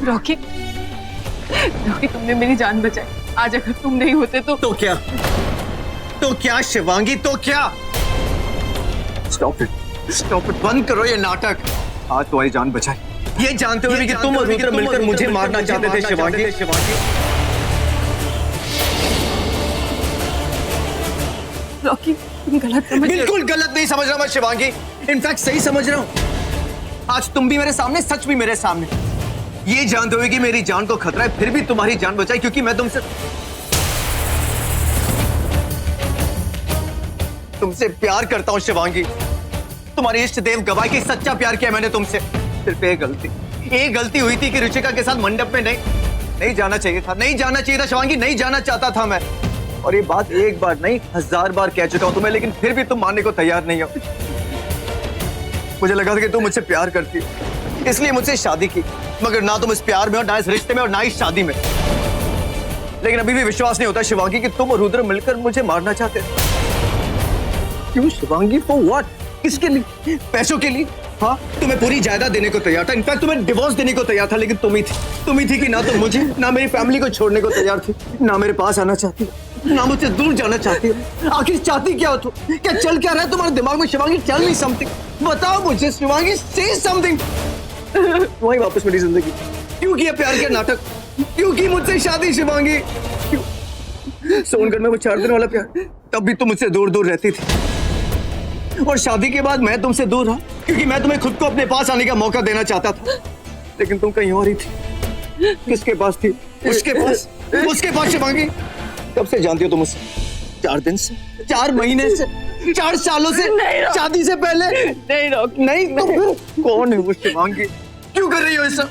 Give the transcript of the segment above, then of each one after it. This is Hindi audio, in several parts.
रॉकी, रॉकी तुमने मेरी जान बचाई। आज अगर तुम नहीं होते तो क्या? तो क्या शिवांगी, तो क्या? स्टॉप इट, बंद करो ये नाटक। आज तुम्हारी जान बचाई, ये जानते हुए कि तुम और रुद्र मिलकर मुझे मारना चाहते थे शिवांगी। रॉकी तुम गलत समझ रहे हो। बिल्कुल गलत नहीं समझ रहा मैं शिवांगी, इनफैक्ट सही समझ रहा हूँ। आज तुम भी मेरे सामने, सच भी मेरे सामने, ये जानते हुए कि मेरी जान को खतरा है, फिर भी तुम्हारी जान बचाई क्योंकि मैं तुमसे प्यार करता हूं शिवांगी। तुम्हारे इष्ट देव गवाह की सच्चा प्यार किया मैंने तुमसे। सिर्फ एक गलती हुई थी कि रुचिका के साथ मंडप में नहीं जाना चाहिए था, नहीं जाना चाहिए था शिवांगी, नहीं जाना चाहता था मैं। और ये बात एक बार नहीं 1000 बार कह चुका हूं तुम्हें, लेकिन फिर भी तुम मानने को तैयार नहीं हो। मुझे लगा था कि तुम मुझसे प्यार करती हो, इसलिए मुझसे शादी की, मगर ना तुम इस प्यार में और ना इस रिश्ते में और ना इस शादी में। लेकिन अभी भी विश्वास नहीं होता शिवांगी कि तुम और रुद्र मिलकर मुझे मारना चाहते थे। क्यों शिवांगी? For what? किसके लिए? पैसों के लिए? हाँ, तुम्हें पूरी जायदाद देने को तैयार था, इनफैक्ट तुम्हें डिवोर्स देने को तैयार था, लेकिन तुम ही थी कि ना तो मुझे ना मेरी फैमिली को छोड़ने को तैयार थी, ना मेरे पास आना चाहती, ना मुझसे दूर जाना चाहती। आखिर चाहती क्या हो तुम? क्या चल क्या रहा है तुम्हारे दिमाग में शिवांगी? टेल मी समथिंग, बताओ मुझे शिवांगी, से समथिंग। वही वापस मेरी जिंदगी क्यों किया? प्यार का नाटक क्यों की? मुझसे शादी शिवांगी क्यों? सोनगढ़ में वो 4 दिन वाला प्यार, तब भी तुम मुझसे दूर दूर रहती थी, और शादी के बाद मैं तुमसे दूर रहा क्योंकि मैं तुम्हें खुद को अपने पास आने का मौका देना चाहता था, लेकिन तुम कहीं और ही थी। किसके पास थी? उसके पास शिवांगी। कब से जानती हो तुम मुझसे? 4 दिन से, 4 महीने से, 4 सालों से, शादी से पहले? नहीं तो कौन है वो शिवांगी? क्यों कर रही हो ऐसा?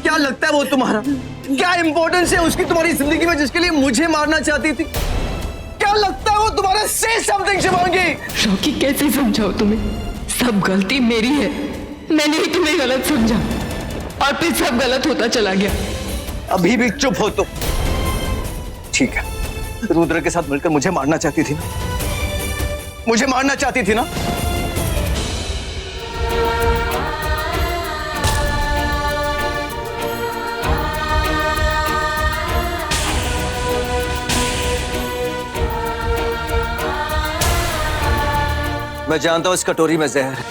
क्या लगता है वो तुम्हारा? क्या इंपॉर्टेंस है उसकी तुम्हारी जिंदगी में जिसके लिए मुझे मारना चाहती थी? क्या लगता है वो तुम्हारा? से समथिंग शिवांगी। रॉकी कैसे समझाओ तुम्हें? सब गलती मेरी है, मैंने ही तुम्हें गलत समझा और फिर सब गलत होता चला गया। अभी भी चुप हो तो ठीक है। रुद्र के साथ मिलकर मुझे मारना चाहती थी ना? मुझे मारना चाहती थी ना? मैं जानता हूं इस कटोरी में जहर है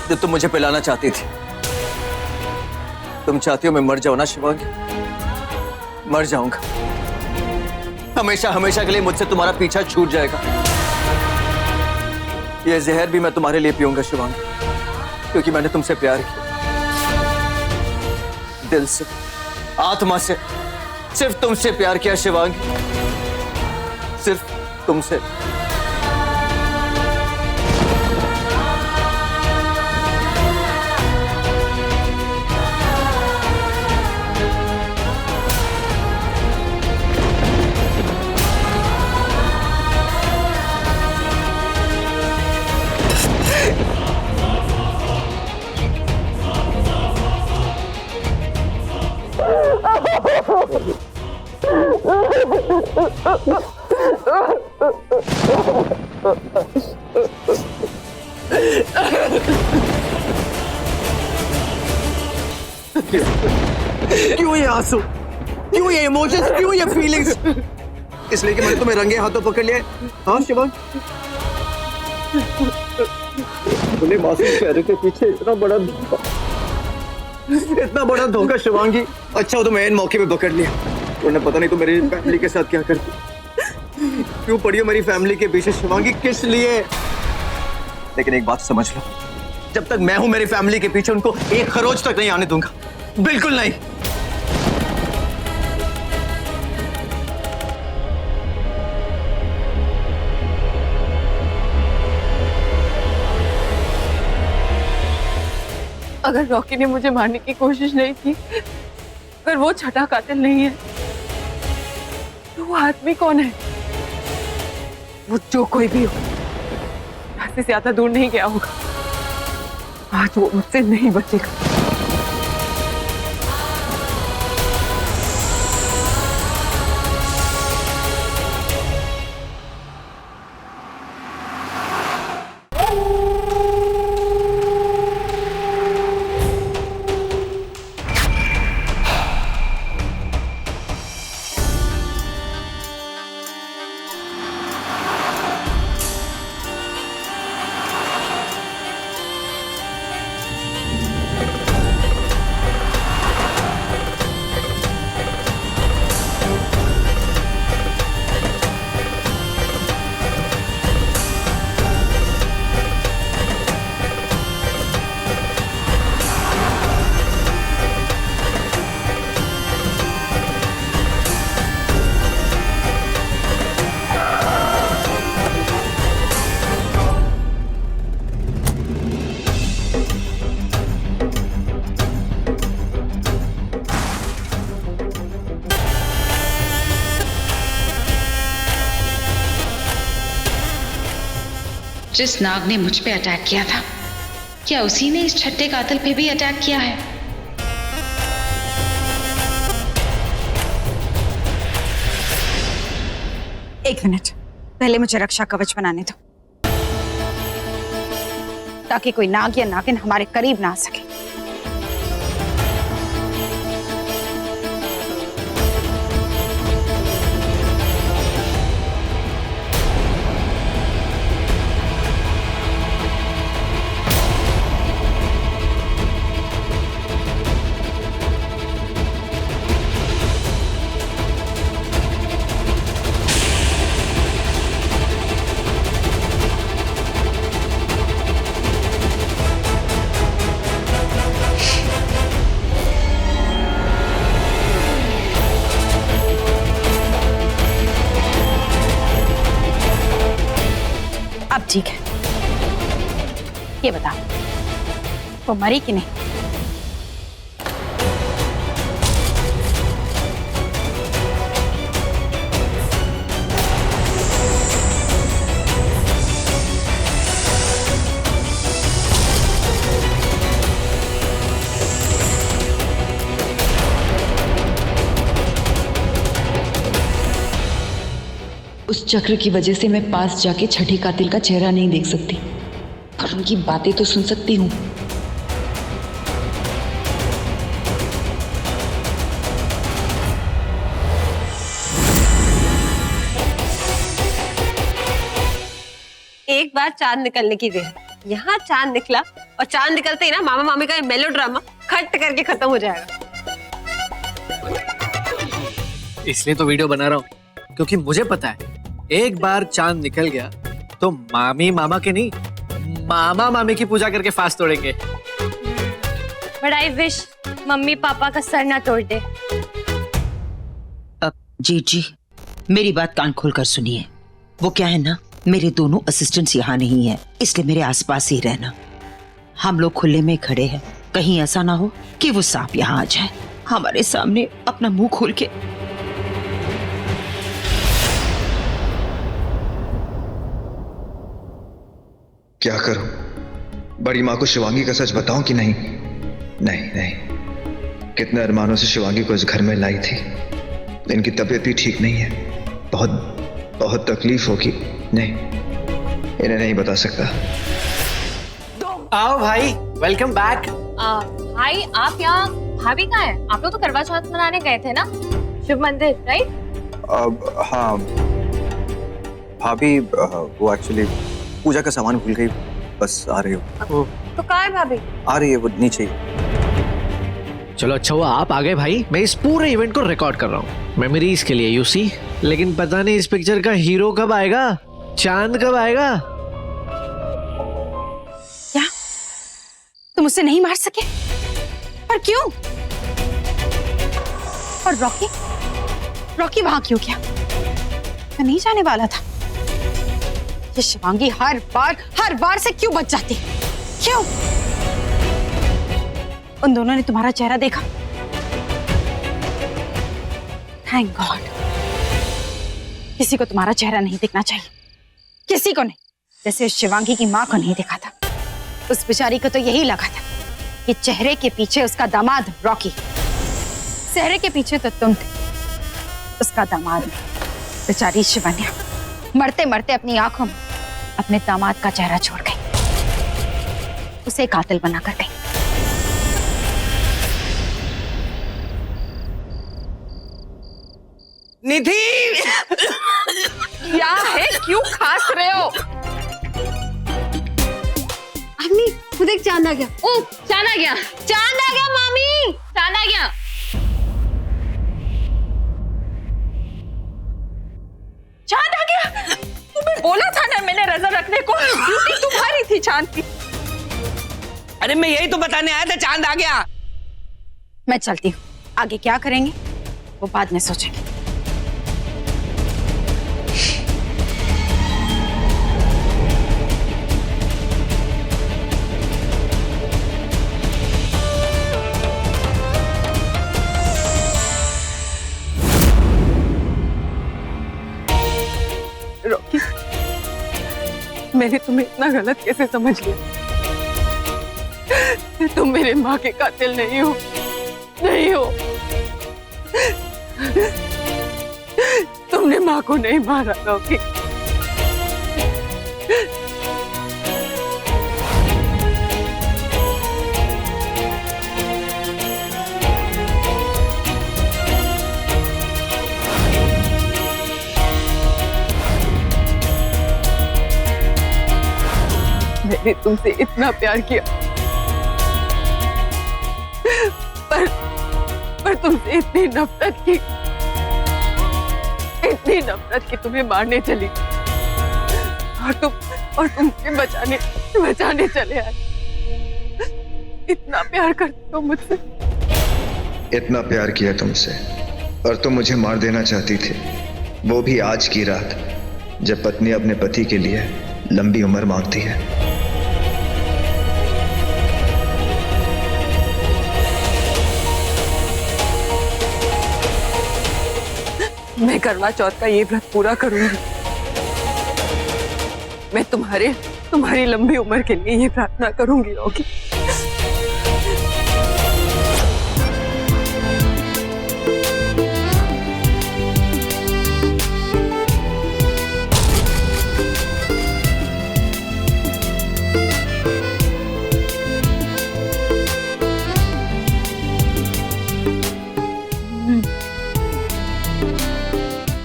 जो तुम मुझे पिलाना चाहती थी। तुम चाहती हो मैं मर जाऊं ना शिवांगी? मर जाऊंगा, हमेशा हमेशा के लिए मुझसे तुम्हारा पीछा छूट जाएगा। यह जहर भी मैं तुम्हारे लिए पीऊंगा शिवांगी, क्योंकि मैंने तुमसे प्यार किया, दिल से, आत्मा से, सिर्फ तुमसे प्यार किया शिवांगी, सिर्फ तुमसे। क्यों ये आंसू? क्यों ये इमोशंस? क्यों ये फीलिंग्स? इसलिए कि मैंने तुम्हें रंगे हाथों पकड़ लिया? हाँ शिवांग, अपने मासूम चेहरे के पीछे इतना बड़ा धोखा शिवांगी। अच्छा हो तो मैं इन मौके पे पकड़ लिया, वरना पता नहीं तो मेरी फैमिली के साथ क्या करती। क्यों पड़ी हो मेरी फैमिली के पीछे शिवांगी? किस लिए? लेकिन एक बात समझ लो, जब तक मैं हूं मेरी फैमिली के पीछे उनको एक खरोच तक नहीं आने दूंगा, बिल्कुल नहीं। अगर रॉकी ने मुझे मारने की कोशिश नहीं की, अगर वो छठा कातिल नहीं है, तो वो आदमी कौन है? वो जो कोई भी हो, यहाँ से ज्यादा दूर नहीं गया होगा। आज वो मुझसे नहीं बचेगा। जिस नाग ने मुझ पे अटैक किया था, क्या उसी ने इस छठे कातिल पे भी अटैक किया है? एक मिनट, पहले मुझे रक्षा कवच बनाने दो, ताकि कोई नाग या नागिन हमारे करीब ना आ सके। अब ठीक है, ये बताओ, वो मरी कि नहीं? उस चक्र की वजह से मैं पास जाके छठी कातिल का चेहरा नहीं देख सकती, पर उनकी बातें तो सुन सकती हूँ। एक बार चांद निकलने की देर, यहाँ चांद निकला और चांद निकलते ही ना मामा मामी का मेलो ड्रामा खट करके खत्म हो जाएगा। इसलिए तो वीडियो बना रहा हूँ, क्योंकि मुझे पता है एक बार चांद निकल गया तो मामी मामा के नहीं, मामा मामी की पूजा करके फास्ट तोड़ेंगे। But I wish mummy papa का सर ना तोड़ दे। अब जी मेरी बात कान खोल कर सुनिए। वो क्या है ना, मेरे दोनों असिस्टेंट्स यहाँ नहीं है, इसलिए मेरे आसपास ही रहना। हम लोग खुले में खड़े हैं, कहीं ऐसा ना हो कि वो सांप यहाँ आ जाए हमारे सामने अपना मुंह खोल के। क्या करूं? बड़ी माँ को शिवांगी का सच बताऊं कि नहीं? नहीं नहीं, कितने अरमानों से शिवांगी को इस घर में लाई थी। इनकी तबीयत भी ठीक नहीं है, बहुत बहुत तकलीफ होगी। नहीं, इन्हें नहीं बता सकता। आओ भाई, वेलकम बैक। भाई आप यहाँ, भाभी कहाँ है? आप लोग तो करवा चौथ मनाने गए थे ना शिव मंदिर, राइट? हाँ भाभी, वो एक्चुअली पूजा का सामान भूल गई, बस आ रही हो। तो कहाँ है भाभी? आ रही है, वो नीचे। चलो अच्छा हुआ आप आ गए भाई, मैं इस पूरे इवेंट को रिकॉर्ड कर रहा हूँ मेमोरीज के लिए, यू सी। लेकिन पता नहीं इस पिक्चर का हीरो कब आएगा, चांद कब आएगा। क्या तुम उसे नहीं मार सके? पर क्यों? और रॉकी वहां क्यों गया? मैं नहीं जाने वाला था। ये शिवांगी हर बार से क्यों बच जाती? क्यों? उन दोनों ने तुम्हारा चेहरा देखा? थैंक गॉड, किसी को तुम्हारा चेहरा नहीं दिखना चाहिए, किसी को नहीं। जैसे शिवांगी की माँ को नहीं दिखा था, उस बेचारी को तो यही लगा था कि चेहरे के पीछे उसका दामाद रॉकी, चेहरे के पीछे तो तुम थे, उसका दामाद। बेचारी शिवान्या मरते मरते अपनी आंखों में अपने दामाद का चेहरा छोड़ गई, उसे कातिल बना कर गई। निधि, क्या है, क्यों खांस रहे हो? अम्मी खुद एक चांद आ गया। ओ चांद आ गया, चांद आ गया मामी, चांद आ गया। चांद आ गया? तुम्हें बोला था ना मैंने नजर रखने को, ड्यूटी तुम्हारी थी चांद की। अरे मैं यही तो बताने आया था, चांद आ गया। मैं चलती हूँ, आगे क्या करेंगे वो बाद में सोचेंगे। मैंने तुम्हें इतना गलत कैसे समझ लिया? तुम मेरे माँ के कातिल नहीं हो, नहीं हो। तुमने माँ को नहीं मारा रॉकी। मैंने तुमसे इतना प्यार किया, पर तुमसे इतनी नफरत की, इतनी नफरत की तुम्हें मारने चली और तुमसे बचाने चले आए। इतना प्यार करते हो मुझसे? इतना प्यार किया तुमसे और तुम मुझे मार देना चाहती थी, वो भी आज की रात जब पत्नी अपने पति के लिए लंबी उम्र मांगती है। मैं करवा चौथ का ये व्रत पूरा करूंगी। मैं तुम्हारी लंबी उम्र के लिए ये प्रार्थना करूंगी रॉकी।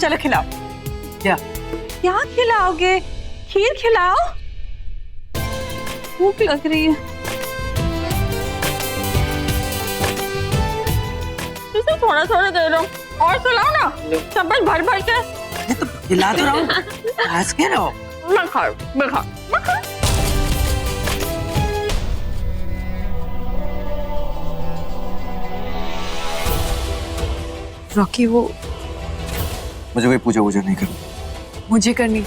चलो खिलाओ। क्या खिलाओगे? खीर खिलाओ, भूख लग रही है। इसे थोड़ा थोड़ा दे दो और खिलाओ ना, चम्मच भर भर के। तो खिला तो रहा हूँ, आज के रहो। मैं खा। रॉकी, वो मुझे कोई पूजा नहीं करनी। मुझे करनी।